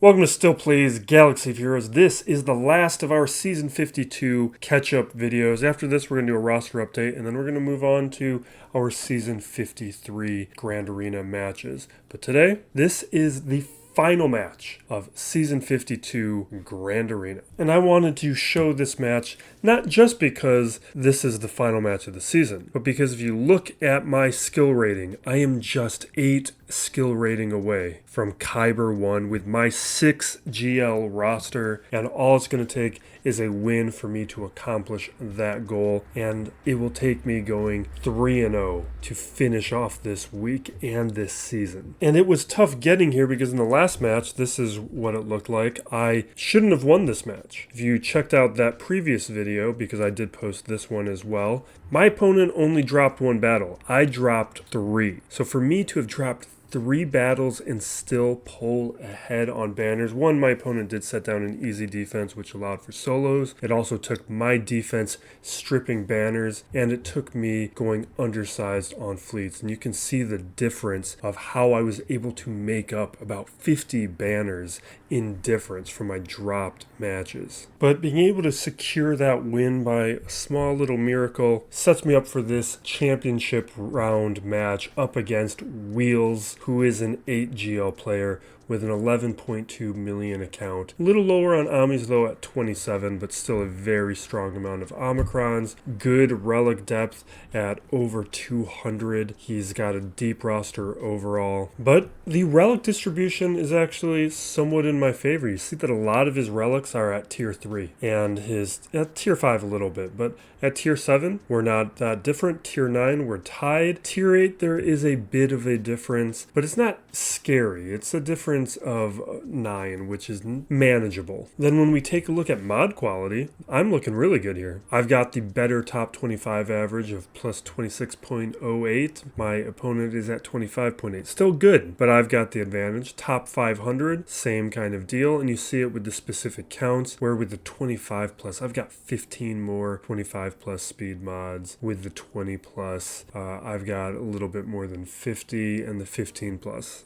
Welcome to Still Plays Galaxy of Heroes. This is the last of our Season 52 catch-up videos. After this, we're going to do a roster update, and then we're going to move on to our Season 53 Grand Arena matches. But today, this is the final match of Season 52 Grand Arena. And I wanted to show this match not just because this is the final match of the season, but because if you look at my skill rating, I am just 8 skill rating away from Kyber 1 with my 6 GL roster, and all it's going to take is a win for me to accomplish that goal, and it will take me going 3-0 to finish off this week and this season. And it was tough getting here because in the last match, this is what it looked like. I shouldn't have won this match. If you checked out that previous video, because I did post this one as well, my opponent only dropped 1 battle. I dropped 3. So for me to have dropped 3 battles and still pull ahead on banners. One, my opponent did set down an easy defense, which allowed for solos. It also took my defense stripping banners, and it took me going undersized on fleets. And you can see the difference of how I was able to make up about 50 banners in difference from my dropped matches. But being able to secure that win by a small little miracle sets me up for this championship round match up against Wheels, who is an 8 GL player with an 11.2 million account. A little lower on Amis though at 27, but still a very strong amount of Omicrons. Good relic depth at over 200. He's got a deep roster overall. But the relic distribution is actually somewhat in my favor. You see that a lot of his relics are at tier 3 and his at tier 5 a little bit, but at tier 7 we're not that different. Tier 9 we're tied. Tier 8 there is a bit of a difference, but it's not scary. It's a difference of 9, which is manageable. Then when we take a look at mod quality, I'm looking really good here. I've got the better top 25 average of plus 26.08. My opponent is at 25.8. Still good, but I've got the advantage. Top 500, same kind of deal, and you see it with the specific counts, where with the 25 plus, I've got 15 more 25 plus speed mods. With the 20 plus, I've got a little bit more than 50, and the 15 plus,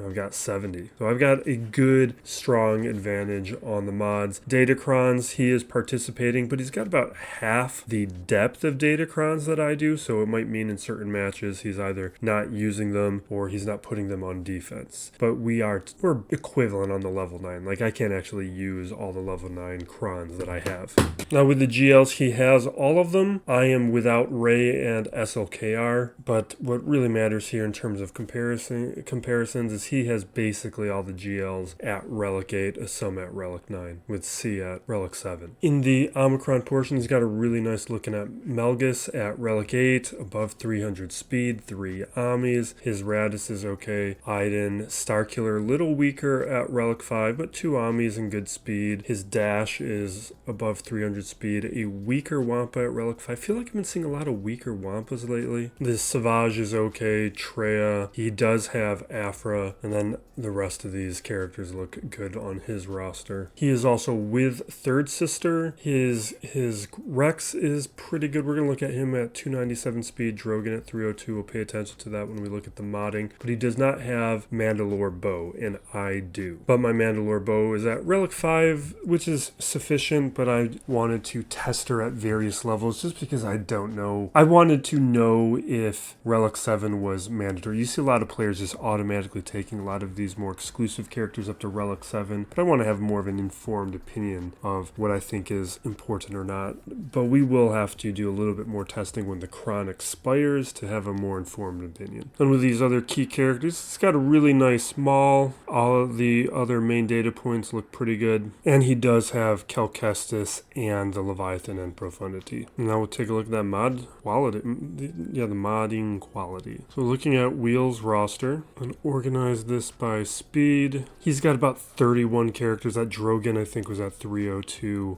I've got 70. So I've got a good, strong advantage on the mods. Datacrons, he is participating, but he's got about half the depth of Datacrons that I do, so it might mean in certain matches he's either not using them or he's not putting them on defense. But we're equivalent on the level 9. Like, I can't actually use all the level 9 crons that I have. Now with the GLs, he has all of them. I am without Ray and SLKR, but what really matters here in terms of comparisons is he has basically all the GLs at Relic 8, some at Relic 9, with C at Relic 7. In the Omicron portion, he's got a really nice looking at Melgus at Relic 8, above 300 speed, 3 Amis. His Radis is okay. Iden, Starkiller, a little weaker at Relic 5, but 2 Amis and good speed. His Dash is above 300 speed, a weaker Wampa at Relic 5. I feel like I've been seeing a lot of weaker Wampas lately. The Savage is okay. Treya, he does have Afra, and then the rest of these characters look good on his roster. He is also with Third Sister. His Rex is pretty good. We're going to look at him at 297 speed, Drogon at 302. We'll pay attention to that when we look at the modding. But he does not have Mandalore Bow, and I do. But my Mandalore Bow is at Relic 5, which is sufficient, but I wanted to test her at various levels just because I don't know. I wanted to know if Relic 7 was mandatory. You see a lot of players just automatically taking a lot of these more exclusive characters up to Relic 7, but I want to have more of an informed opinion of what I think is important or not. But we will have to do a little bit more testing when the Chron expires to have a more informed opinion. And with these other key characters, it's got a really nice maul. All of the other main data points look pretty good. And he does have Kelkestis and the Leviathan and Profundity. Now we'll take a look at that mod quality. The modding quality. So looking at Wheels roster and organize this by speed. He's got about 31 characters. That Drogon I think was at 302,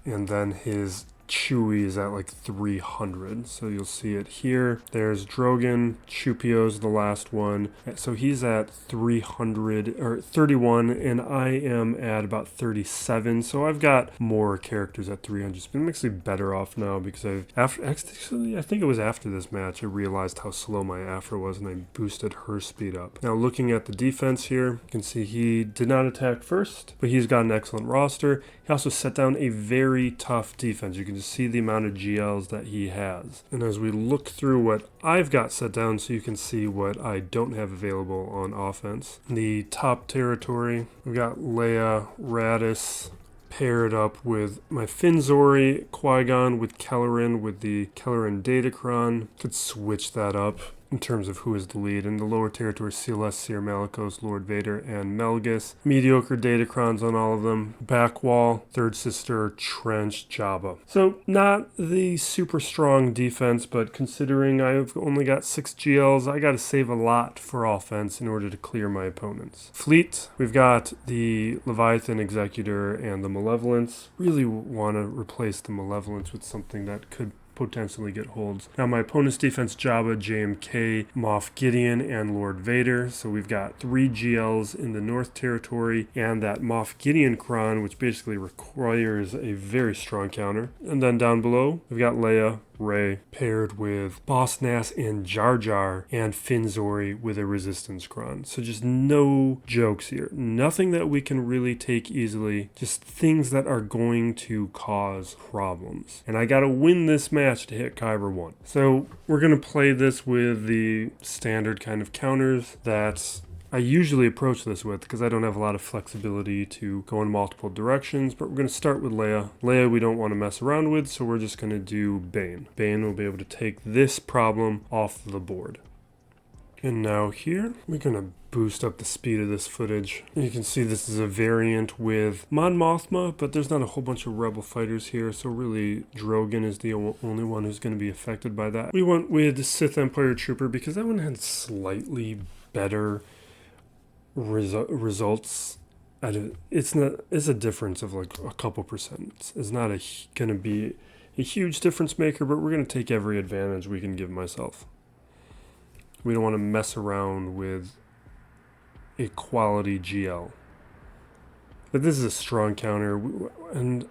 and then his Chewie is at like 300, so you'll see it here. There's Drogon, Chupio's the last one, so he's at 300 or 31, and I am at about 37. So I've got more characters at 300. But I'm actually better off now because actually I think it was after this match I realized how slow my Afra was, and I boosted her speed up. Now looking at the defense here, you can see he did not attack first, but he's got an excellent roster. He also set down a very tough defense. You can just see the amount of GLs that he has. And as we look through what I've got set down, so you can see what I don't have available on offense. In the top territory, we've got Leia, Radis, paired up with my Finzori, Qui-Gon with Kelleran, with the Kelleran Datacron. Could switch that up in terms of who is the lead. In the lower territory, Celestia, Malicos, Lord Vader, and Melgus. Mediocre Datacrons on all of them. Back wall, Third Sister, Trench, Jabba. So not the super strong defense, but considering I've only got 6 GLs, I got to save a lot for offense in order to clear my opponents. Fleet, we've got the Leviathan Executor and the Malevolence. Really want to replace the Malevolence with something that could potentially get holds. Now my opponent's defense, Jabba, JMK, Moff Gideon, and Lord Vader. So we've got 3 GLs in the North Territory and that Moff Gideon Cron, which basically requires a very strong counter. And then down below, we've got Leia, Rey, paired with Boss Nass and Jar Jar, and Finzori with a Resistance Cron. So just no jokes here. Nothing that we can really take easily. Just things that are going to cause problems. And I gotta win this match to hit Kyber 1. So we're gonna play this with the standard kind of counters that I usually approach this with because I don't have a lot of flexibility to go in multiple directions, but we're going to start with Leia. Leia we don't want to mess around with, so we're just going to do Bane. Bane will be able to take this problem off the board. And now here, we're going to boost up the speed of this footage. You can see this is a variant with Mon Mothma, but there's not a whole bunch of Rebel fighters here, so really Drogon is the only one who's going to be affected by that. We went with Sith Empire Trooper because that one had slightly better results. It's a difference of like a couple percent. It's not going to be a huge difference maker, but we're going to take every advantage we can give myself. We don't want to mess around with a quality GL. But this is a strong counter, and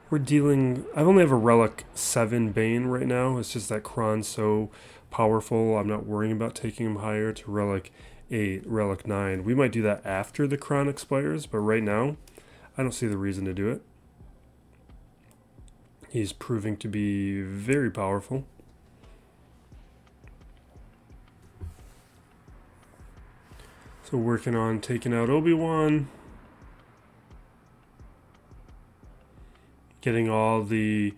we're dealing... I only have a Relic 7 Bane right now. It's just that Kron's so powerful, I'm not worrying about taking him higher to Relic 8, Relic 9. We might do that after the Kron expires, but right now, I don't see the reason to do it. He's proving to be very powerful. So working on taking out Obi-Wan. Getting all the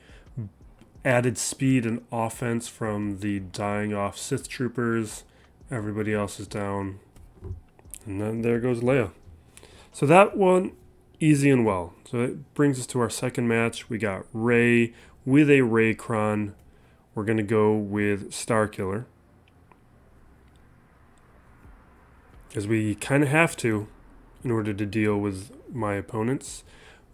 added speed and offense from the dying off Sith troopers. Everybody else is down. And then there goes Leia. So that one, easy and well. So it brings us to our second match. We got Rey with a Rey Cron. We're going to go with Starkiller. Because we kind of have to in order to deal with my opponents.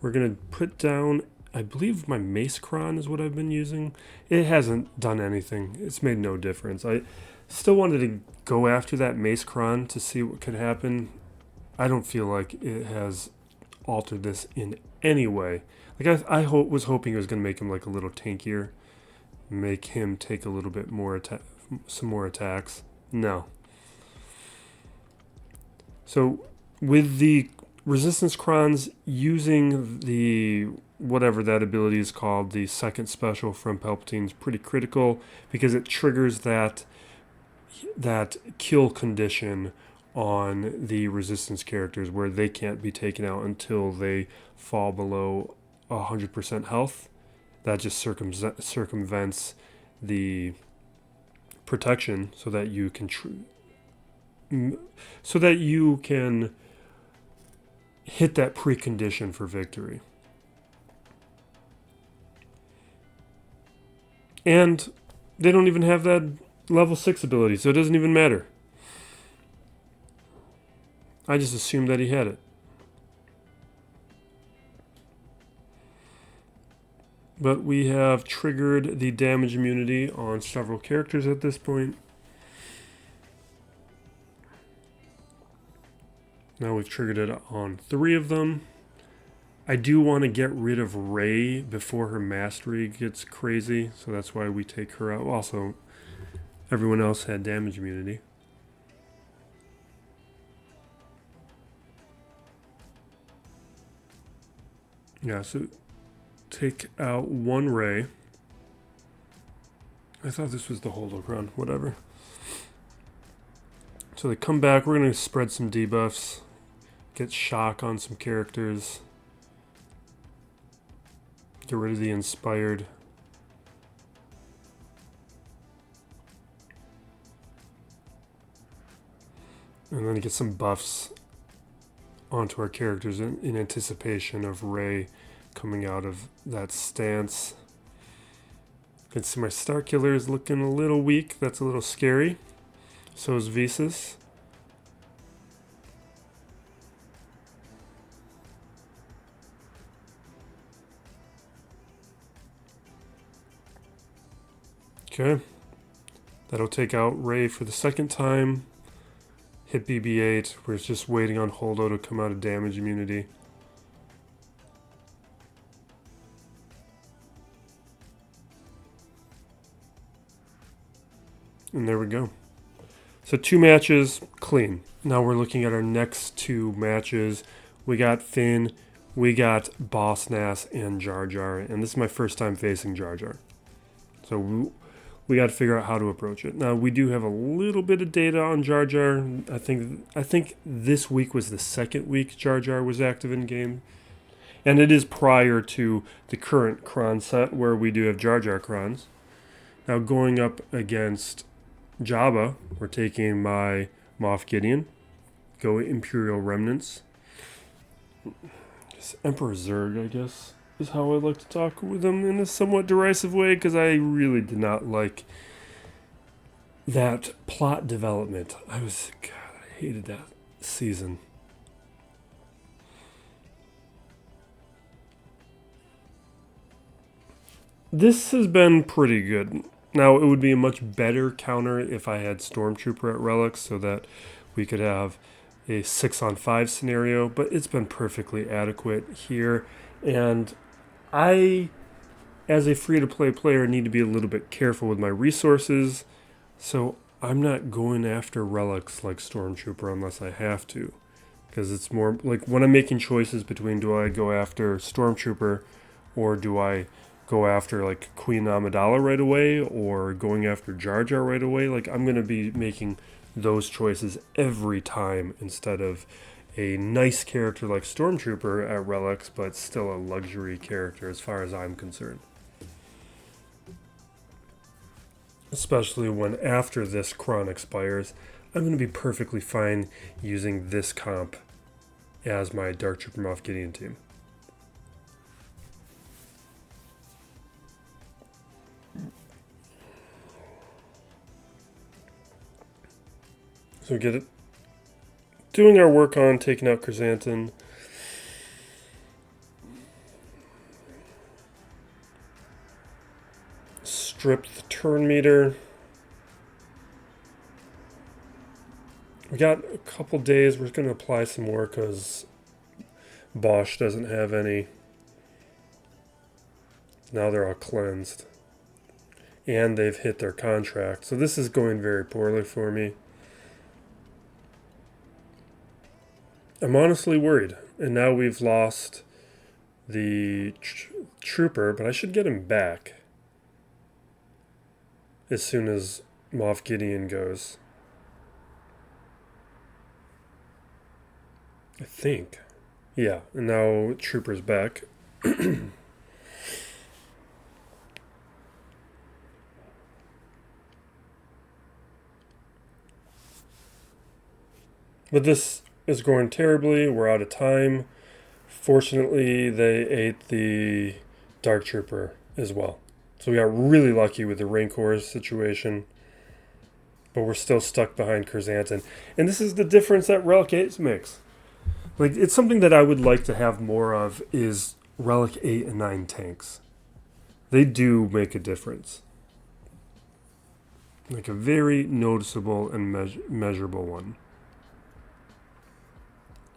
We're going to put down, I believe my Mace Cron is what I've been using. It hasn't done anything. It's made no difference. I still wanted to go after that Mace Cron to see what could happen. I don't feel like it has altered this in any way. Like I was hoping it was going to make him like a little tankier, make him take a little bit more some more attacks. No. So with the Resistance Crons using the whatever that ability is called, the second special from Palpatine, is pretty critical because it triggers that kill condition on the Resistance characters where they can't be taken out until they fall below 100% health. That just circumvents the protection so that you can hit that precondition for victory. And they don't even have that level 6 ability, so it doesn't even matter. I just assumed that he had it. But we have triggered the damage immunity on several characters at this point. Now we've triggered it on 3 of them. I do want to get rid of Rey before her mastery gets crazy, so that's why we take her out. Also, everyone else had damage immunity. Yeah, so take out 1 Rey. I thought this was the holocron, whatever. So they come back, we're going to spread some debuffs, get shock on some characters, get rid of the inspired. And then get some buffs onto our characters in anticipation of Rey coming out of that stance. You can see my Star Killer is looking a little weak. That's a little scary. So is Visas. Okay. That'll take out Rey for the second time. Hit BB-8. We're just waiting on Holdo to come out of damage immunity. And there we go. So 2 matches, clean. Now we're looking at our next 2 matches. We got Finn, we got Boss Nass, and Jar Jar. And this is my first time facing Jar Jar. So we got to figure out how to approach it. Now, we do have a little bit of data on Jar Jar. I think this week was the second week Jar Jar was active in game. And it is prior to the current Kron set where we do have Jar Jar Krons. Now, going up against Jabba, we're taking my Moff Gideon. Go Imperial Remnants. Emperor Zurg, I guess, is how I like to talk with him in a somewhat derisive way, because I really did not like that plot development. I hated that season. This has been pretty good. Now, it would be a much better counter if I had Stormtrooper at Relics so that we could have a 6-on-5 scenario, but it's been perfectly adequate here. And I, as a free-to-play player, need to be a little bit careful with my resources, so I'm not going after Relics like Stormtrooper unless I have to. Because it's more like when I'm making choices between do I go after Stormtrooper or do I go after like Queen Amidala right away or going after Jar Jar right away, like I'm going to be making those choices every time instead of a nice character like Stormtrooper at Relics, but still a luxury character as far as I'm concerned. Especially when after this Kron expires, I'm going to be perfectly fine using this comp as my Dark Trooper Moff Gideon team. So get it. Doing our work on taking out Chrysanthemum. Strip the turn meter. We got a couple days. We're going to apply some more because Bosch doesn't have any. Now they're all cleansed. And they've hit their contract. So this is going very poorly for me. I'm honestly worried. And now we've lost the trooper, but I should get him back as soon as Moff Gideon goes. I think. Yeah, and now trooper's back. But this is going terribly. We're out of time. Fortunately, they ate the Dark Trooper as well. So we got really lucky with the Rancor situation. But we're still stuck behind Chrysanthemum. And this is the difference that Relic 8 makes. Like, it's something that I would like to have more of is Relic 8 and 9 tanks. They do make a difference. Like a very noticeable and measurable one.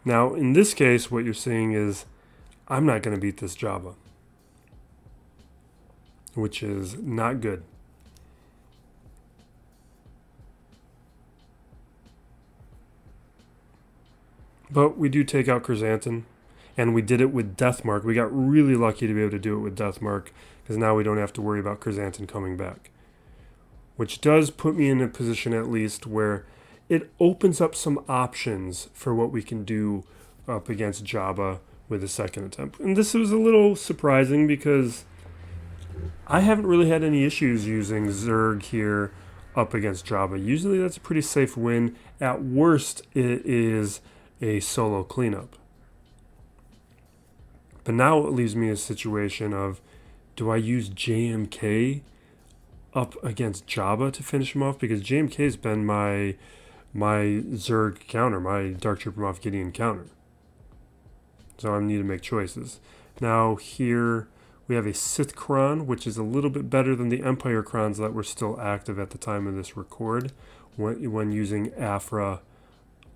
Now, in this case, what you're seeing is I'm not going to beat this Java, which is not good. But we do take out Chrysanthemum, and we did it with Deathmark. We got really lucky to be able to do it with Deathmark, because now we don't have to worry about Chrysanthemum coming back. Which does put me in a position at least where it opens up some options for what we can do up against Jabba with a second attempt. And this was a little surprising because I haven't really had any issues using Zerg here up against Jabba. Usually that's a pretty safe win. At worst, it is a solo cleanup. But now it leaves me in a situation of, do I use JMK up against Jabba to finish him off? Because JMK has been my Zerg counter, my Dark Trooper Moff Gideon counter. So I need to make choices. Now here we have a Sith Kron, which is a little bit better than the Empire Krons that were still active at the time of this record when using Afra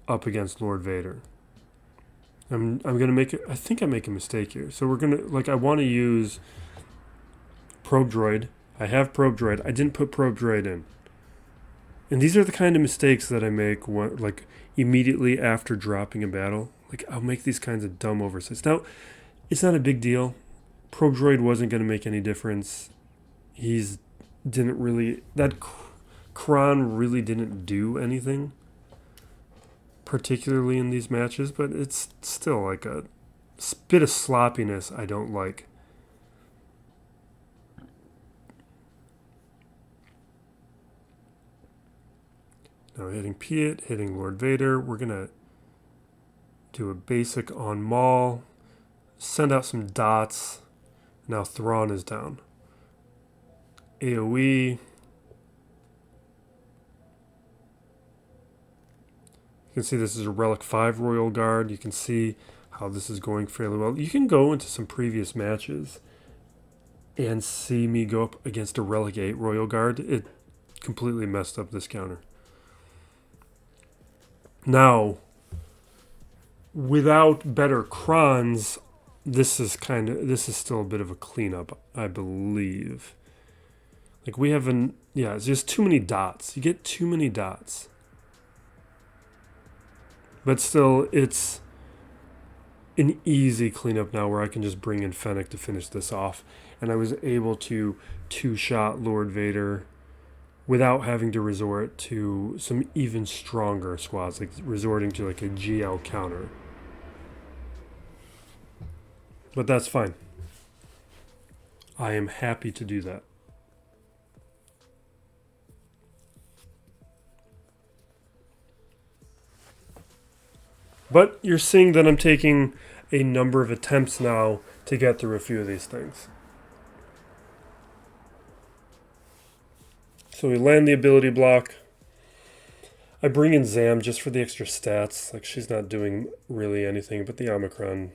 up against Lord Vader. I'm gonna make it. I think I make a mistake here. So we're gonna I want to use Probe Droid. I have Probe Droid. I didn't put Probe Droid in. And these are the kind of mistakes that I make immediately after dropping a battle. I'll make these kinds of dumb oversights. Now, it's not a big deal. Probe Droid wasn't going to make any difference. That Kron really didn't do anything, particularly in these matches, but it's still a bit of sloppiness I don't like. Now hitting Piet, hitting Lord Vader. We're going to do a basic on Maul. Send out some dots. Now Thrawn is down. AoE. You can see this is a Relic 5 Royal Guard. You can see how this is going fairly well. You can go into some previous matches and see me go up against a Relic 8 Royal Guard. It completely messed up this counter. Now, without better Krons, this is still a bit of a cleanup, I believe. We have it's just too many dots. You get too many dots. But still, it's an easy cleanup now where I can just bring in Fennec to finish this off. And I was able to two-shot Lord Vader without having to resort to some even stronger squads, resorting to a GL counter. But that's fine. I am happy to do that. But you're seeing that I'm taking a number of attempts now to get through a few of these things. So we land the ability block. I bring in Zam just for the extra stats. She's not doing really anything, but the Omicron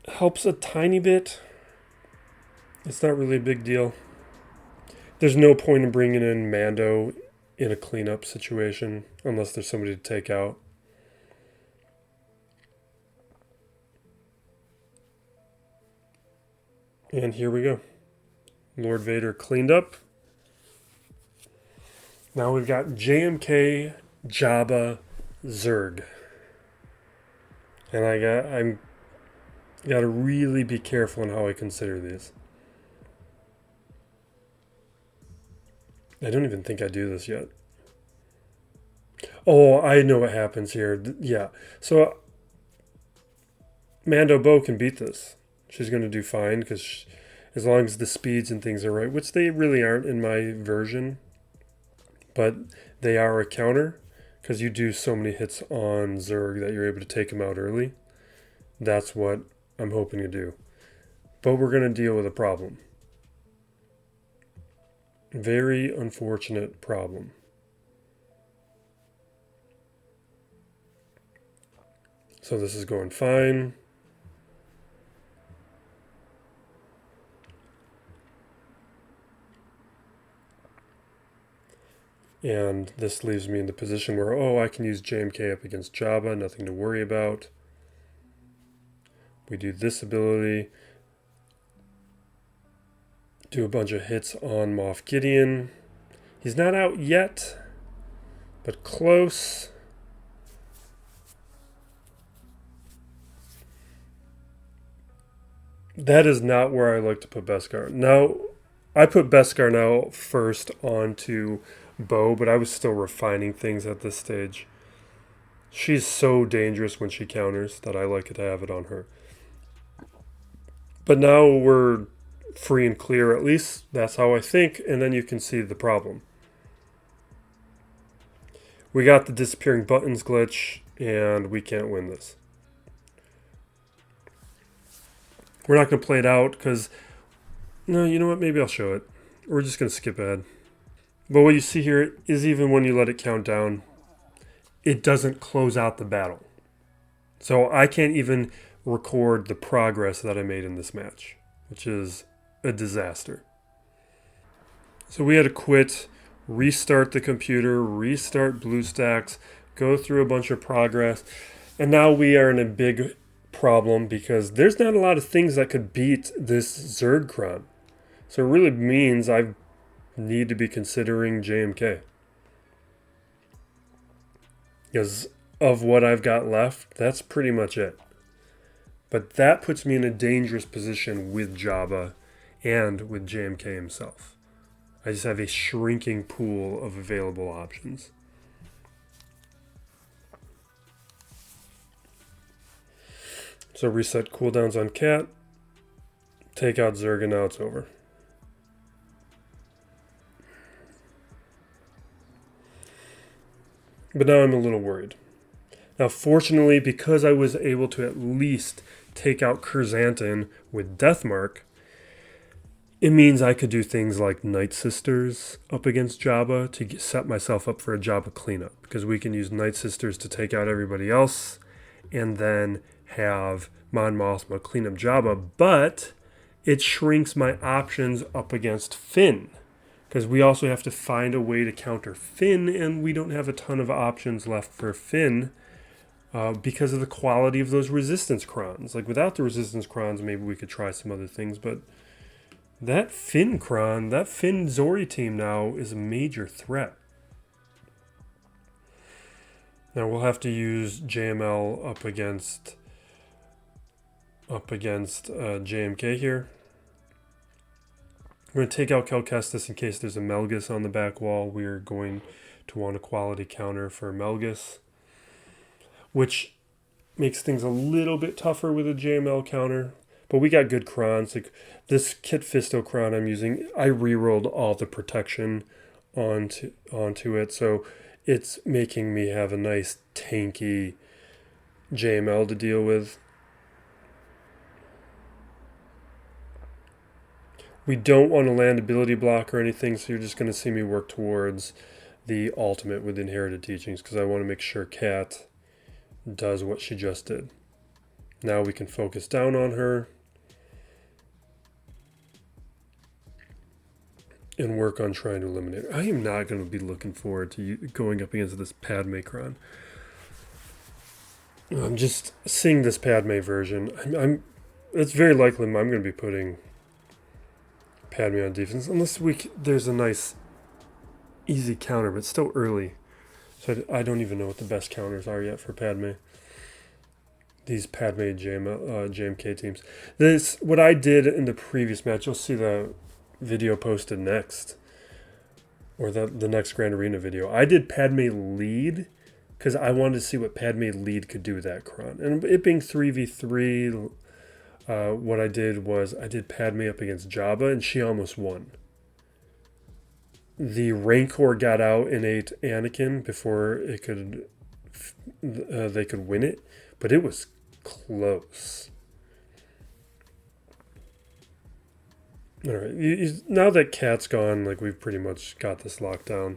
helps a tiny bit. It's not really a big deal. There's no point in bringing in Mando in a cleanup situation unless there's somebody to take out. And here we go. Lord Vader cleaned up. Now we've got JMK, Jabba, Zerg. And I'm got to really be careful in how I consider these. I don't even think I do this yet. Oh, I know what happens here. Yeah. So Mando Bo can beat this. She's going to do fine because as long as the speeds and things are right, which they really aren't in my version, but they are a counter because you do so many hits on Zerg that you're able to take them out early. That's what I'm hoping to do. But we're going to deal with a problem. Very unfortunate problem. So this is going fine. And this leaves me in the position where, oh, I can use JMK up against Jabba, nothing to worry about. We do this ability. Do a bunch of hits on Moff Gideon. He's not out yet, but close. That is not where I like to put Beskar. Now, I put Beskar now first onto Bo, but I was still refining things at this stage. She's so dangerous when she counters that I like to have it on her. But now we're free and clear, at least that's how I think, and then you can see the problem. We got the disappearing buttons glitch, and we can't win this. We're not going to play it out because, no, you know what, maybe I'll show it. We're just going to skip ahead. But what you see here is even when you let it count down, it doesn't close out the battle. So I can't even record the progress that I made in this match, which is a disaster. So we had to quit, restart the computer, restart BlueStacks, go through a bunch of progress, and now we are in a big problem because there's not a lot of things that could beat this Zerg Kron. So it really means I need to be considering JMK. Because of what I've got left, that's pretty much it. But that puts me in a dangerous position with Jabba and with JMK himself. I just have a shrinking pool of available options. So reset cooldowns on Cat, take out Zerg, and now it's over. But now I'm a little worried. Now, fortunately, because I was able to at least take out Curzanton with Deathmark, it means I could do things like Night Sisters up against Jabba to set myself up for a Jabba cleanup. Because we can use Night Sisters to take out everybody else and then have Mon Mothma clean up Jabba. But it shrinks my options up against Finn. Because we also have to find a way to counter Finn, and we don't have a ton of options left for Finn because of the quality of those resistance crons. Like, without the resistance crons, maybe we could try some other things, but that Finn cron, that Finn Zori team now is a major threat. Now we'll have to use JML up against JMK here. We're going to take out Cal Kestis in case there's a Melgus on the back wall. We're going to want a quality counter for Melgus, which makes things a little bit tougher with a JML counter. But we got good crons. Like this Kit Fisto cron I'm using, I re-rolled all the protection onto it. So it's making me have a nice tanky JML to deal with. We don't want to land ability block or anything, so you're just going to see me work towards the ultimate with Inherited Teachings because I want to make sure Kat does what she just did. Now we can focus down on her and work on trying to eliminate her. I am not going to be looking forward to going up against this Padme Cron. I'm just seeing this Padme version. It's very likely I'm going to be putting Padme on defense, unless there's a nice easy counter, but it's still early. So I don't even know what the best counters are yet for Padme. These Padme JMK teams. What I did in the previous match, you'll see the video posted next, or the next Grand Arena video. I did Padme lead because I wanted to see what Padme lead could do with that Cron. And it being 3v3, what I did was I did Padme up against Jabba, and she almost won. The Rancor got out and ate Anakin before they could win it, but it was close. All right, now that Kat's gone, like we've pretty much got this locked down.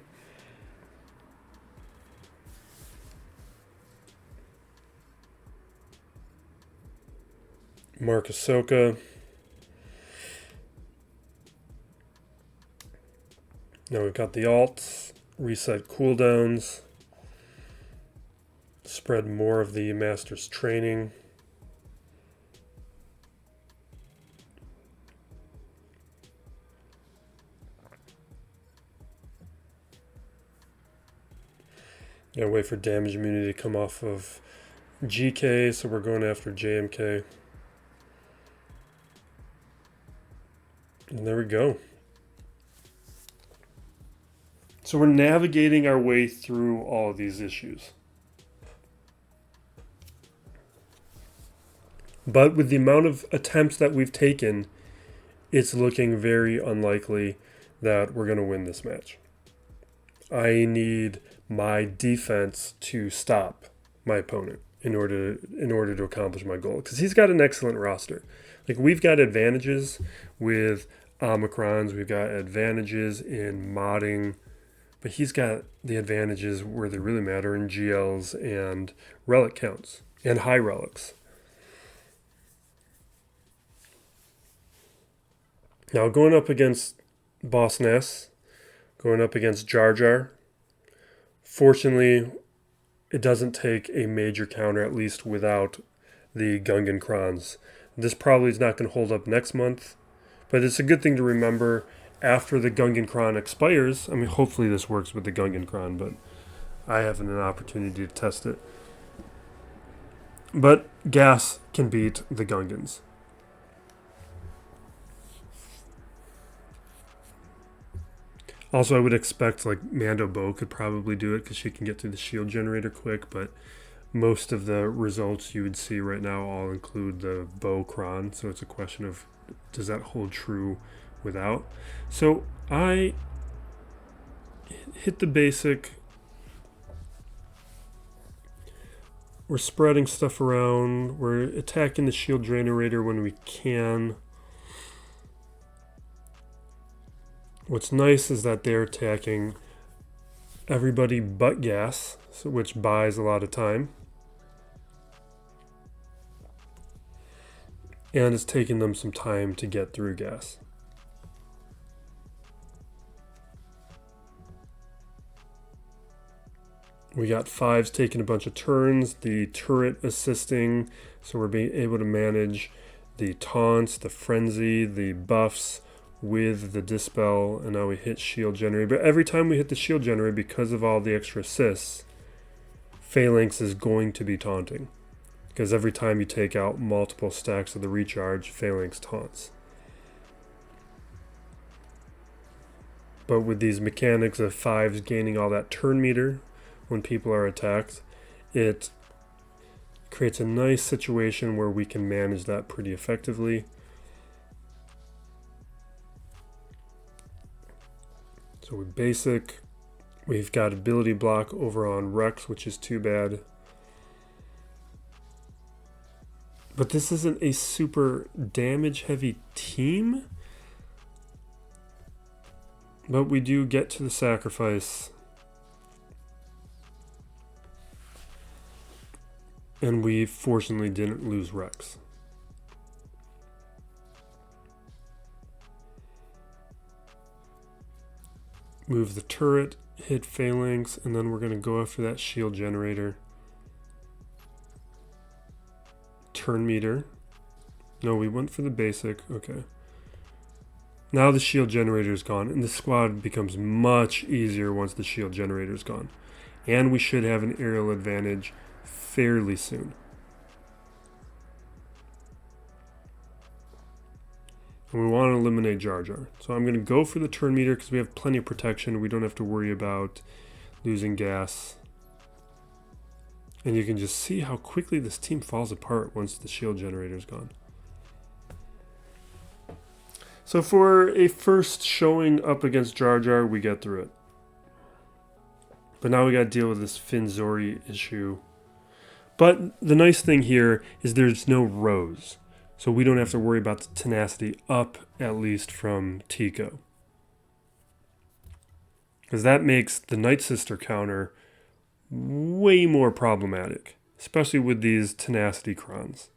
Mark Ahsoka. Now we've got the alts. reset cooldowns, spread more of the master's training. Gotta wait for damage immunity to come off of GK, so we're going after JMK. And there we go. So we're navigating our way through all of these issues. But with the amount of attempts that we've taken, it's looking very unlikely that we're going to win this match. I need my defense to stop my opponent in order to accomplish my goal, because he's got an excellent roster. Like, we've got advantages with Omicrons, we've got advantages in modding, but he's got the advantages where they really matter in GLs and relic counts and high relics. Now, going up against Boss Nass, going up against Jar Jar, fortunately, it doesn't take a major counter, at least without the Gungan Krons. This probably is not going to hold up next month, but it's a good thing to remember after the Gungan Kron expires. I mean, hopefully this works with the Gungan Kron, but I haven't an opportunity to test it. But Gas can beat the Gungans. Also, I would expect like Mando Bo could probably do it because she can get through the shield generator quick, but most of the results you would see right now all include the Bo Kron, so it's a question of does that hold true without. So I hit the basic. We're spreading stuff around. We're attacking the shield generator when we can. What's nice is that they're attacking everybody but Gas, which buys a lot of time. And it's taking them some time to get through Gas. We got 5s taking a bunch of turns, the turret assisting, so we're being able to manage the taunts, the frenzy, the buffs, with the dispel, and now we hit shield generator. But every time we hit the shield generator, because of all the extra assists, Phalanx is going to be taunting. Because every time you take out multiple stacks of the recharge, Phalanx taunts. But with these mechanics of 5s gaining all that turn meter when people are attacked, it creates a nice situation where we can manage that pretty effectively. So with basic, we've got ability block over on Rex, which is too bad. But this isn't a super damage heavy team. But we do get to the sacrifice. And we fortunately didn't lose Rex. Move the turret, hit Phalanx, and then we're going to go after that shield generator. Turn meter. No, we went for the basic. Okay. Now the shield generator is gone, and the squad becomes much easier once the shield generator is gone. And we should have an aerial advantage fairly soon. And we want to eliminate Jar Jar. So I'm going to go for the turn meter because we have plenty of protection. We don't have to worry about losing gas. And you can just see how quickly this team falls apart once the shield generator is gone. So for a first showing up against Jar Jar, we get through it. But now we got to deal with this Finzori issue. But the nice thing here is there's no rows. So we don't have to worry about the tenacity up, at least from Tico. Because that makes the Night Sister counter way more problematic, especially with these tenacity crons.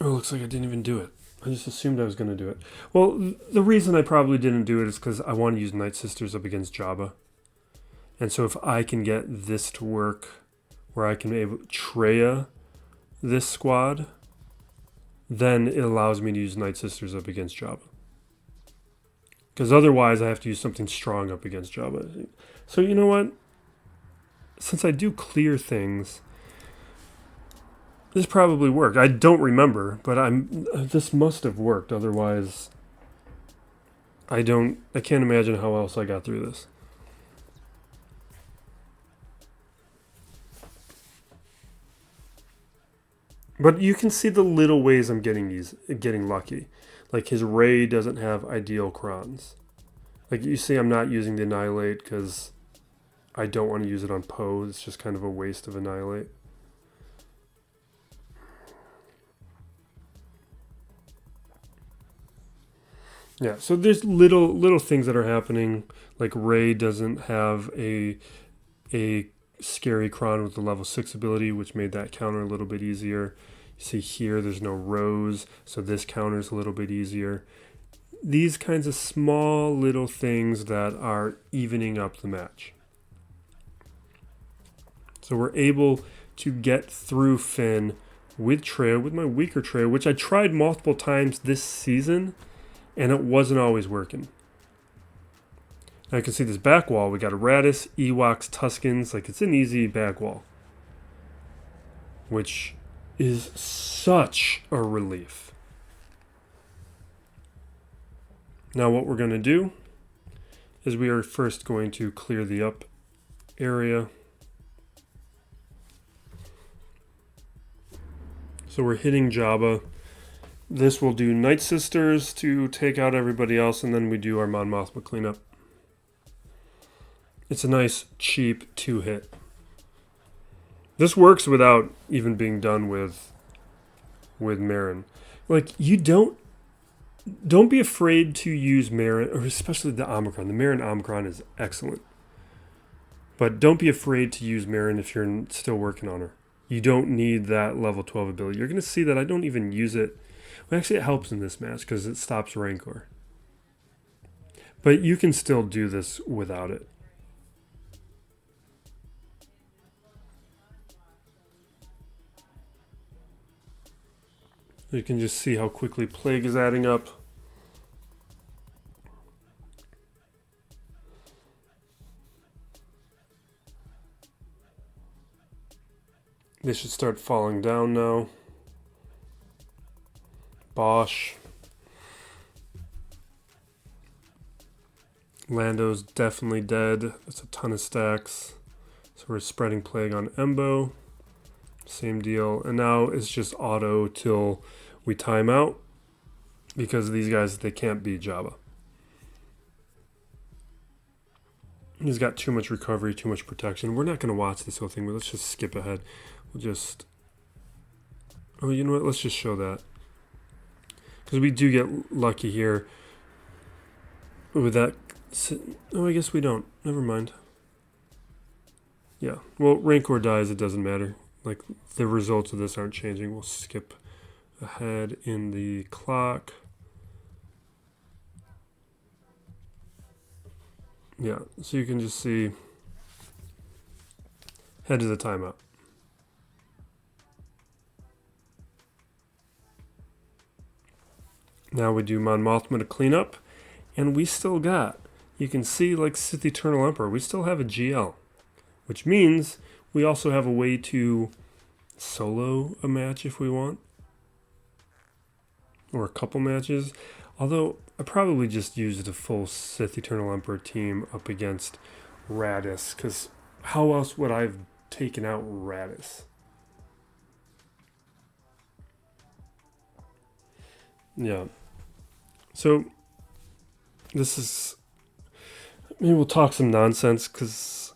Oh, looks like I didn't even do it. I just assumed I was going to do it. Well, the reason I probably didn't do it is because I want to use Night Sisters up against Jabba. And so if I can get this to work, where I can able Treya this squad, then it allows me to use Night Sisters up against Jabba. Because otherwise I have to use something strong up against Jabba. So you know what? Since I do clear things, this probably worked. I don't remember, but this must have worked. Otherwise, I can't imagine how else I got through this. But you can see the little ways I'm getting lucky. Like his Ray doesn't have ideal crons. Like you see, I'm not using the Annihilate because I don't want to use it on Poe. It's just kind of a waste of Annihilate. Yeah, so there's little things that are happening. Like Ray doesn't have a scary cron with the level 6 ability, which made that counter a little bit easier. You see here there's no Rose, so this counter is a little bit easier. These kinds of small little things that are evening up the match. So we're able to get through Finn with Treya, with my weaker Treya, which I tried multiple times this season, and it wasn't always working. Now you can see this back wall. We got a Radis, Ewoks, Tuskens. Like, it's an easy back wall, which is such a relief. Now what we're going to do is we are first going to clear the up area. So we're hitting Jabba. This will do Night Sisters to take out everybody else, and then we do our Mon Mothma cleanup. It's a nice, cheap 2-hit. This works without even being done with Marin. Like, you don't be afraid to use Marin, or especially the Omicron. The Marin Omicron is excellent. But don't be afraid to use Marin if you're still working on her. You don't need that level 12 ability. You're going to see that I don't even use it. Well, actually, it helps in this match because it stops Rancor. But you can still do this without it. You can just see how quickly Plague is adding up. They should start falling down now. Bosch. Lando's definitely dead. That's a ton of stacks. So we're spreading Plague on Embo. Same deal. And now it's just auto till we time out. Because these guys, they can't beat Jabba. He's got too much recovery, too much protection. We're not going to watch this whole thing, but let's just skip ahead. We'll just... Oh, you know what? Let's just show that. Because we do get lucky here with that. Oh, I guess we don't. Never mind. Yeah. Well, Rancor dies. It doesn't matter. Like, the results of this aren't changing. We'll skip ahead in the clock. Yeah. So you can just see head to the timeout. Now we do Mon Mothma to clean up, and we still got, you can see like Sith Eternal Emperor, we still have a GL, which means we also have a way to solo a match if we want, or a couple matches, although I probably just used a full Sith Eternal Emperor team up against Radis, because how else would I have taken out Radis? Yeah. So, this is... Maybe we'll talk some nonsense, because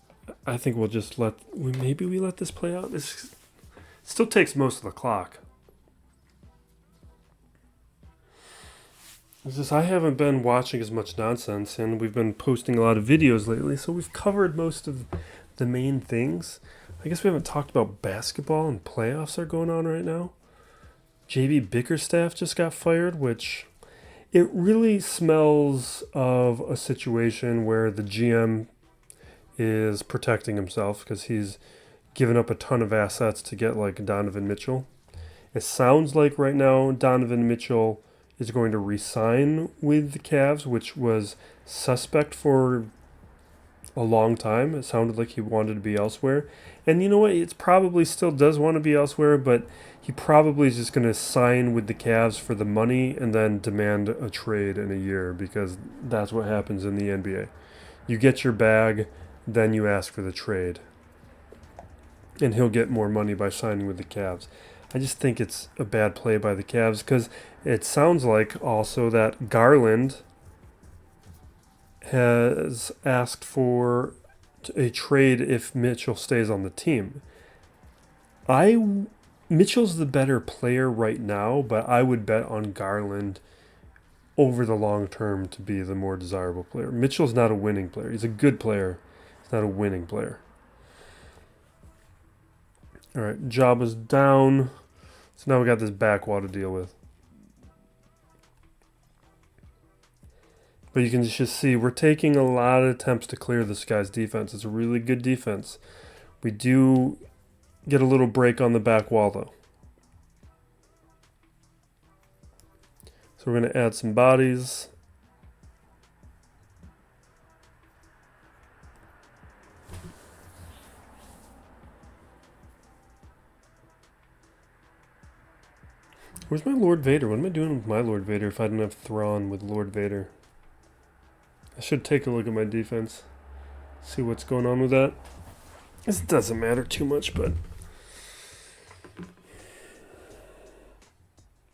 I think we'll just maybe we let this play out. This still takes most of the clock. It's just I haven't been watching as much nonsense, and we've been posting a lot of videos lately, so we've covered most of the main things. I guess we haven't talked about basketball, and playoffs are going on right now. JB Bickerstaff just got fired, which it really smells of a situation where the GM is protecting himself because he's given up a ton of assets to get like Donovan Mitchell. It sounds like right now Donovan Mitchell is going to re-sign with the Cavs, which was suspect for a long time. It sounded like he wanted to be elsewhere. And you know what? It probably still does want to be elsewhere, but he probably is just going to sign with the Cavs for the money and then demand a trade in a year because that's what happens in the NBA. You get your bag, then you ask for the trade. And he'll get more money by signing with the Cavs. I just think it's a bad play by the Cavs because it sounds like also that Garland has asked for a trade if Mitchell stays on the team. Mitchell's the better player right now, but I would bet on Garland over the long term to be the more desirable player. Mitchell's not a winning player. He's a good player. He's not a winning player. All right, Jabba's down. So now we got this backwater to deal with. But you can just see we're taking a lot of attempts to clear this guy's defense. It's a really good defense. We do get a little break on the back wall, though. So we're going to add some bodies. Where's my Lord Vader? What am I doing with my Lord Vader if I didn't have Thrawn with Lord Vader? I should take a look at my defense. See what's going on with that. This doesn't matter too much, but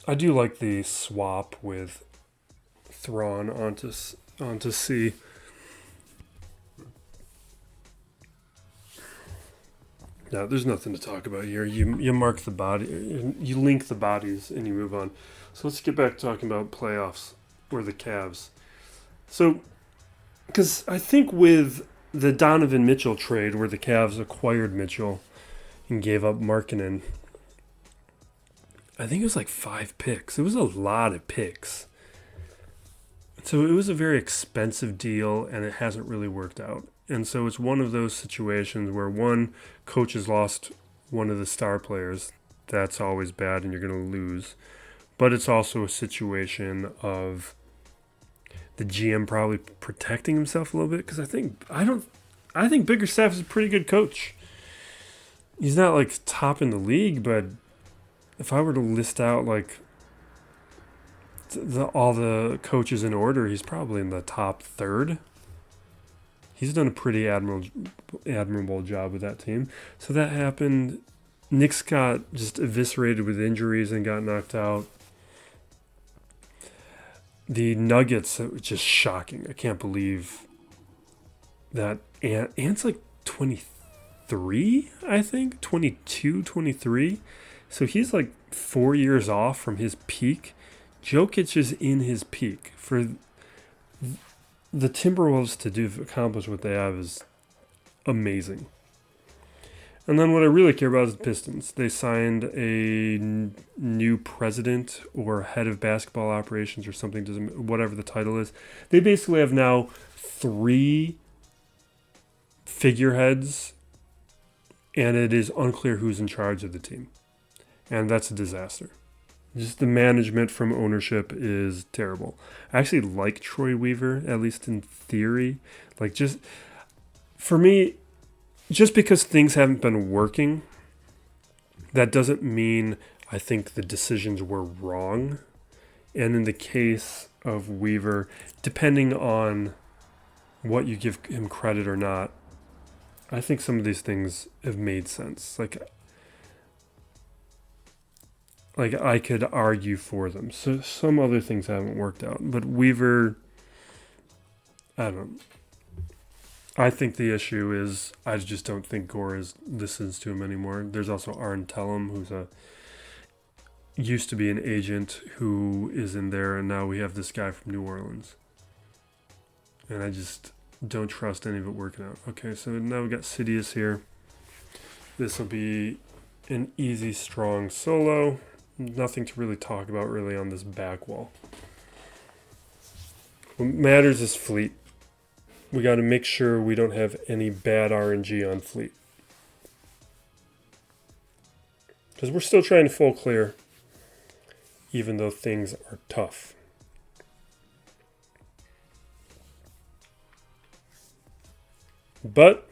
I do like the swap with Thrawn onto C. Yeah, there's nothing to talk about here. You mark the body, you link the bodies, and you move on. So let's get back to talking about playoffs or the Cavs. So, because I think with the Donovan Mitchell trade, where the Cavs acquired Mitchell and gave up Markkanen, I think it was like 5 picks. It was a lot of picks. So it was a very expensive deal, and it hasn't really worked out. And so it's one of those situations where one coach has lost one of the star players. That's always bad, and you're going to lose. But it's also a situation of the GM probably protecting himself a little bit because I think Bickerstaff is a pretty good coach. He's not like top in the league, but if I were to list out like all the coaches in order, he's probably in the top third. He's done a pretty admirable job with that team. So that happened. Knicks got just eviscerated with injuries and got knocked out. The Nuggets, it was just shocking. I can't believe that Ant's like 23, I think. 22, 23. So he's like 4 years off from his peak. Jokic is in his peak. For the Timberwolves to accomplish what they have is amazing. And then what I really care about is the Pistons. They signed a new president or head of basketball operations or something, whatever the title is. They basically have now 3 figureheads, and it is unclear who's in charge of the team. And that's a disaster. Just the management from ownership is terrible. I actually like Troy Weaver, at least in theory. Like, just for me, just because things haven't been working, that doesn't mean I think the decisions were wrong. And in the case of Weaver, depending on what you give him credit or not, I think some of these things have made sense. Like I could argue for them. So some other things haven't worked out. But Weaver, I don't know. I think the issue is I just don't think Gore listens to him anymore. There's also Arn Tellem, who's used to be an agent who is in there, and now we have this guy from New Orleans. And I just don't trust any of it working out. Okay, so now we got Sidious here. This will be an easy, strong solo. Nothing to really talk about really on this back wall. What matters is fleet. We got to make sure we don't have any bad RNG on fleet. Because we're still trying to full clear, even though things are tough. But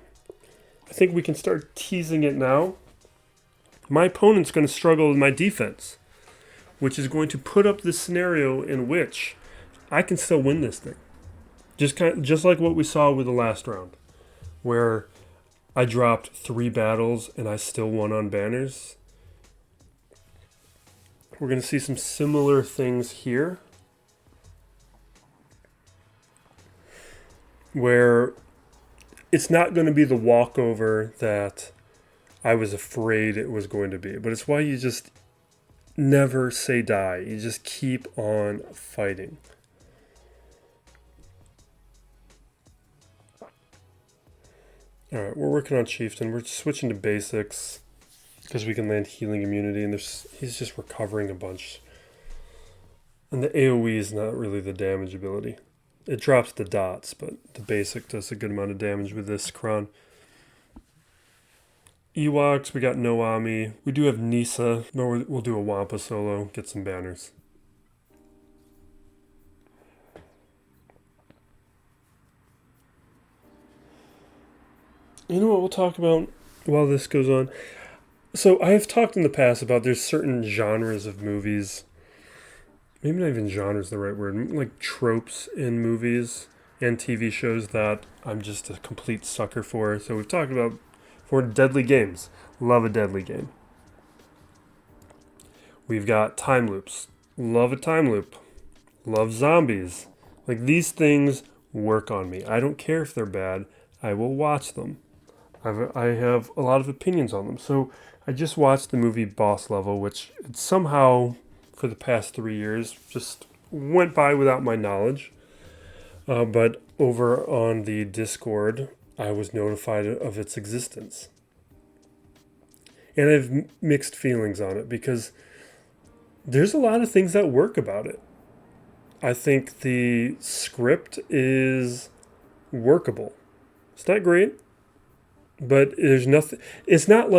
I think we can start teasing it now. My opponent's going to struggle with my defense, which is going to put up this scenario in which I can still win this thing. Just like what we saw with the last round, where I dropped 3 battles and I still won on banners. We're going to see some similar things here, where it's not going to be the walkover that I was afraid it was going to be. But it's why you just never say die. You just keep on fighting. Alright, we're working on Chieftain. We're switching to basics because we can land healing immunity, and he's just recovering a bunch. And the AoE is not really the damage ability. It drops the dots, but the basic does a good amount of damage with this Kron. Ewoks, we got Noami. We do have Nisa. We'll do a Wampa solo, get some banners. You know what we'll talk about while this goes on? So I have talked in the past about there's certain genres of movies, maybe not even genre is the right word, like tropes in movies and TV shows that I'm just a complete sucker for. So we've talked about for deadly games. Love a deadly game. We've got time loops. Love a time loop. Love zombies. Like, these things work on me. I don't care if they're bad. I will watch them. I have a lot of opinions on them. So I just watched the movie Boss Level, which somehow for the past 3 years just went by without my knowledge. But over on the Discord, I was notified of its existence. And I have mixed feelings on it because there's a lot of things that work about it. I think the script is workable. It's not great, but there's nothing. It's not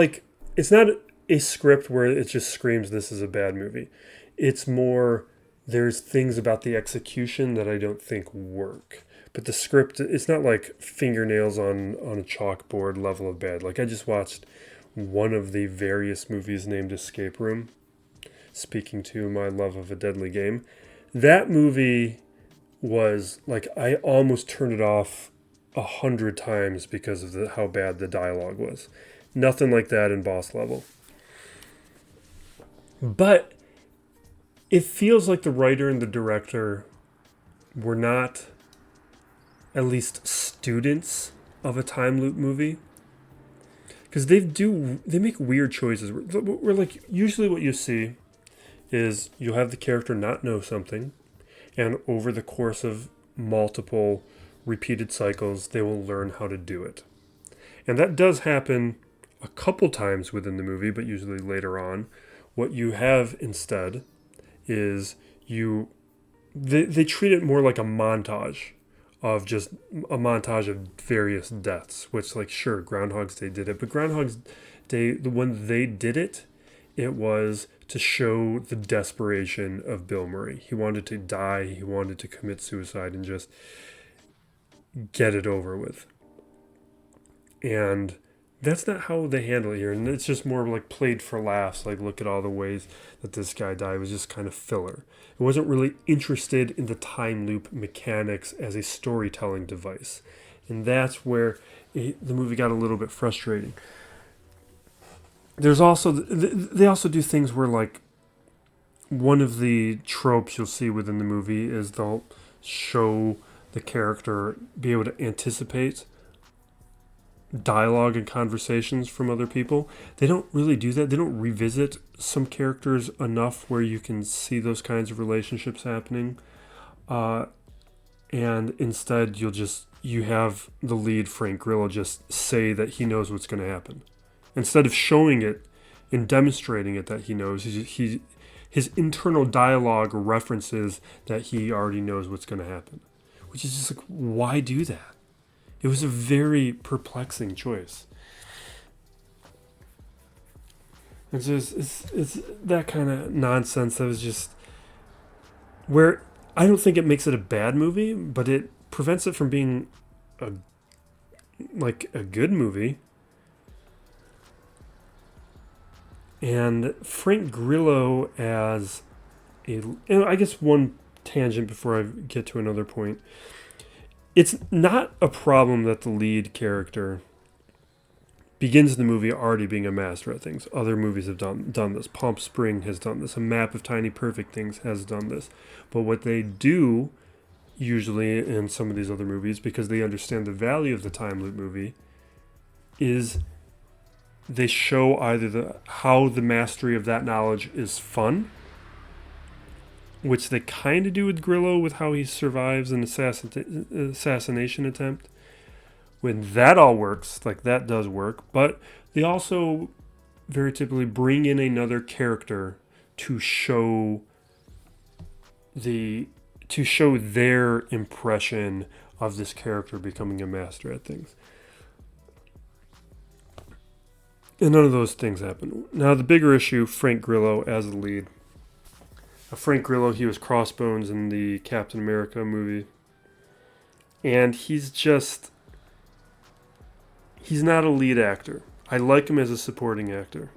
a script where it just screams this is a bad movie. It's more there's things about the execution that I don't think work. But the script, it's not like fingernails on a chalkboard level of bad. Like, I just watched one of the various movies named Escape Room, speaking to my love of a deadly game. That movie was like, I almost turned it off 100 times because of how bad the dialogue was. Nothing like that in Boss Level. But it feels like the writer and the director were not at least students of a time loop movie, because they make weird choices. We're like, usually what you see is you'll have the character not know something, and over the course of multiple repeated cycles, they will learn how to do it. And that does happen a couple times within the movie, but usually later on. What you have instead is they treat it more like a montage of just a montage of various deaths, which, like, sure, Groundhog's Day did it, but Groundhog's Day, when they did it, it was to show the desperation of Bill Murray. He wanted to die, he wanted to commit suicide and just get it over with. And that's not how they handle it here, and it's just more like played for laughs, like, look at all the ways that this guy died. It was just kind of filler. It wasn't really interested in the time loop mechanics as a storytelling device, and that's where the movie got a little bit frustrating. There's also, they also do things where, like, one of the tropes you'll see within the movie is they'll show the character be able to anticipate dialogue and conversations from other people. They don't really do that. They don't revisit some characters enough where you can see those kinds of relationships happening. And instead you have the lead, Frank Grillo, just say that he knows what's going to happen. Instead of showing it and demonstrating it that he knows, his internal dialogue references that he already knows what's going to happen. Which is just like, why do that? It was a very perplexing choice. It's just, it's that kind of nonsense that was just, where I don't think it makes it a bad movie, but it prevents it from being a good movie. And Frank Grillo as and I guess one tangent before I get to another point. It's not a problem that the lead character begins the movie already being a master at things. Other movies have done this. Palm Spring has done this. A Map of Tiny Perfect Things has done this. But what they do usually in some of these other movies, because they understand the value of the time loop movie, is they show either how the mastery of that knowledge is fun, which they kind of do with Grillo with how he survives an assassination attempt. When that all works, like that does work, but they also very typically bring in another character to show their impression of this character becoming a master at things. And none of those things happen. Now, the bigger issue, Frank Grillo as the lead. Frank Grillo, he was Crossbones in the Captain America movie. And he's not a lead actor. I like him as a supporting actor.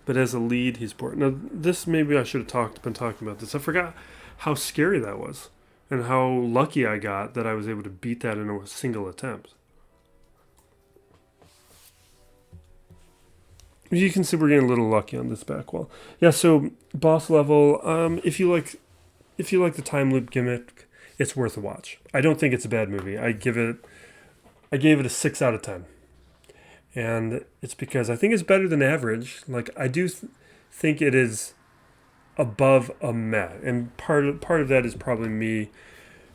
But as a lead, he's poor. Now, this maybe I should have been talking about this. I forgot how scary that was. And how lucky I got that I was able to beat that in a single attempt. You can see we're getting a little lucky on this back wall. Yeah, so boss level, if you like the time loop gimmick, it's worth a watch. I don't think it's a bad movie. I gave it a 6 out of 10. And it's because I think it's better than average. Like, I do think it is above a meh. And part of that is probably me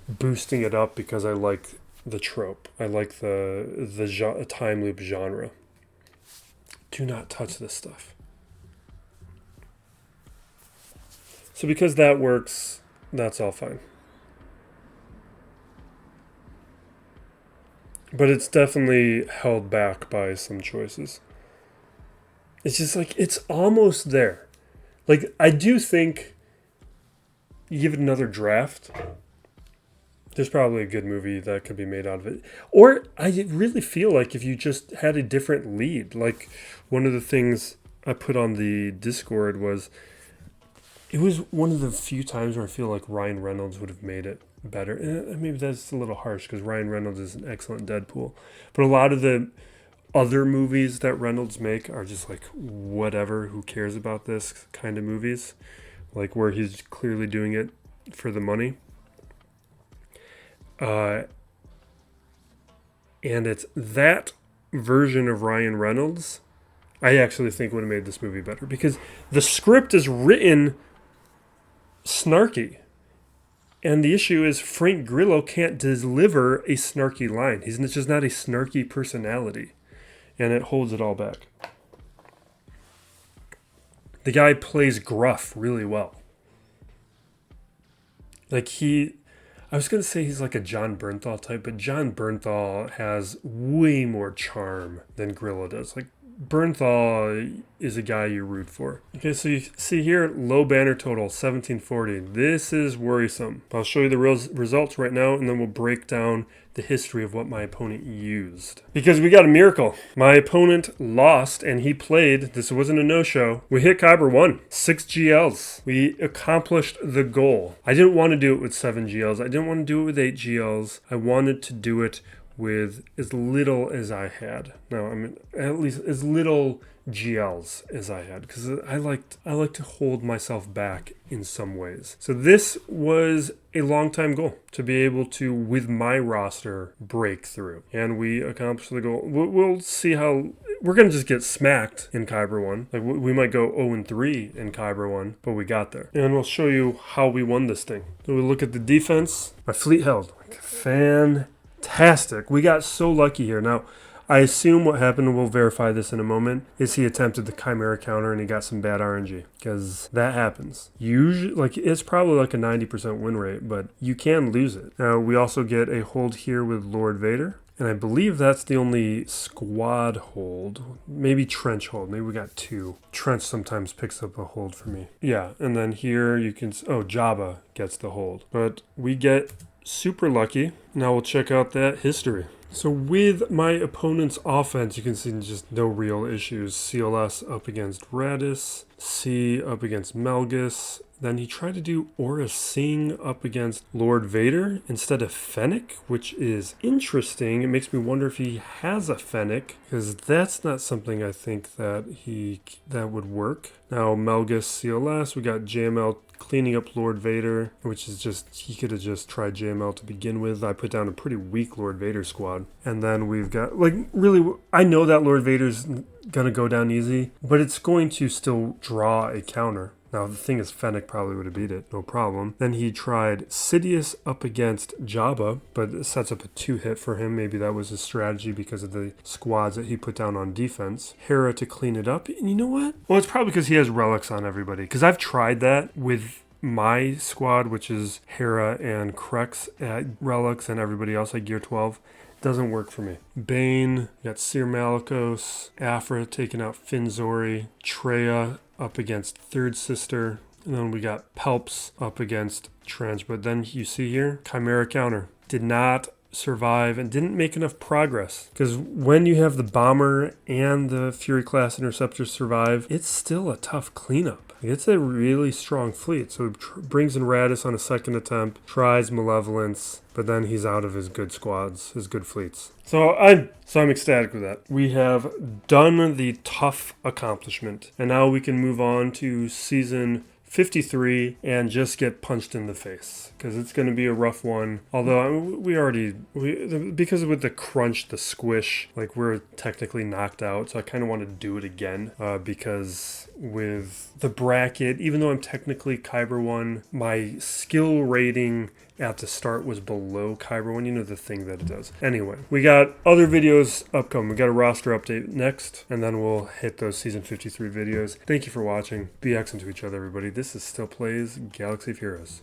boosting it up because I like the trope. I like the time loop genre. Do not touch this stuff. So because that works, that's all fine. But it's definitely held back by some choices. It's just like, it's almost there. Like, I do think you give it another draft, there's probably a good movie that could be made out of it. Or I really feel like if you just had a different lead, like one of the things I put on the Discord was, it was one of the few times where I feel like Ryan Reynolds would have made it better. And maybe that's a little harsh because Ryan Reynolds is an excellent Deadpool. But a lot of the other movies that Reynolds make are just like, whatever, who cares about this kind of movies. Like where he's clearly doing it for the money. And it's that version of Ryan Reynolds I actually think would have made this movie better. Because the script is written snarky. And the issue is Frank Grillo can't deliver a snarky line. He's just not a snarky personality. And it holds it all back. The guy plays gruff really well. Like I was going to say he's like a John Bernthal type, but John Bernthal has way more charm than Grillo does. Like, Bernthal is a guy you root for. Okay, so you see here, low banner total, 1740. This is worrisome. I'll show you the results right now, and then we'll break down the history of what my opponent used. Because we got a miracle. My opponent lost, and he played. This wasn't a no-show. We hit Kyber 1. 6 GLs. We accomplished the goal. I didn't want to do it with 7 GLs. I didn't want to do it with 8 GLs. I wanted to do it with as little as I had. No, I mean, at least as little GLs as I had, because I like to hold myself back in some ways. So this was a long time goal, to be able to, with my roster, break through. And we accomplished the goal. We'll see how... We're going to just get smacked in Kyber 1. Like, we might go 0-3 in Kyber 1, but we got there. And we'll show you how we won this thing. So we look at the defense. My fleet held. Fantastic. We got so lucky here. Now, I assume what happened, and we'll verify this in a moment, is he attempted the Chimera counter and he got some bad RNG, because that happens. Usually, like, it's probably like a 90% win rate, but you can lose it. Now, we also get a hold here with Lord Vader. And I believe that's the only squad hold. Maybe trench hold. Maybe we got 2. Trench sometimes picks up a hold for me. Yeah, and then here you can... Oh, Jabba gets the hold. But we get super lucky. Now we'll check out that history. So with my opponent's offense, you can see just no real issues. CLS up against Radis. C up against Melgus. Then he tried to do Aura Singh up against Lord Vader instead of Fennec, which is interesting. It makes me wonder if he has a Fennec, because that's not something I think that would work. Now Melgus CLS, we got JML cleaning up Lord Vader, which is just, he could have just tried JML to begin with. I put down a pretty weak Lord Vader squad. And then we've got, like, really, I know that Lord Vader's gonna go down easy, but it's going to still draw a counter. Now, the thing is, Fennec probably would have beat it, no problem. Then he tried Sidious up against Jabba, but it sets up a 2-hit for him. Maybe that was his strategy because of the squads that he put down on defense. Hera to clean it up. And you know what? Well, it's probably because he has relics on everybody. Because I've tried that with my squad, which is Hera and Crux at relics and everybody else at Gear 12. Doesn't work for me. Bane, got Seer Malicos, Afra taking out Finzori, Treya up against Third Sister, and then we got Pelps up against Trench. But then you see here, Chimera counter. Did not survive and didn't make enough progress, because when you have the Bomber and the Fury class interceptor survive, it's still a tough cleanup. It's a really strong fleet, so he brings in Radis on a second attempt, tries Malevolence, but then he's out of his good squads, his good fleets. So I'm ecstatic with that. We have done the tough accomplishment, and now we can move on to season 53 and just get punched in the face, because it's going to be a rough one. Although because with the crunch, the squish, like, we're technically knocked out, so I kind of want to do it again, because with the bracket, even though I'm technically Kyber 1, my skill rating at the start was below Kyber 1. You know, the thing that it does. Anyway, we got other videos upcoming. We got a roster update next, and then we'll hit those season 53 videos. Thank you for watching. Be excellent to each other, everybody. This is Still Plays Galaxy of Heroes.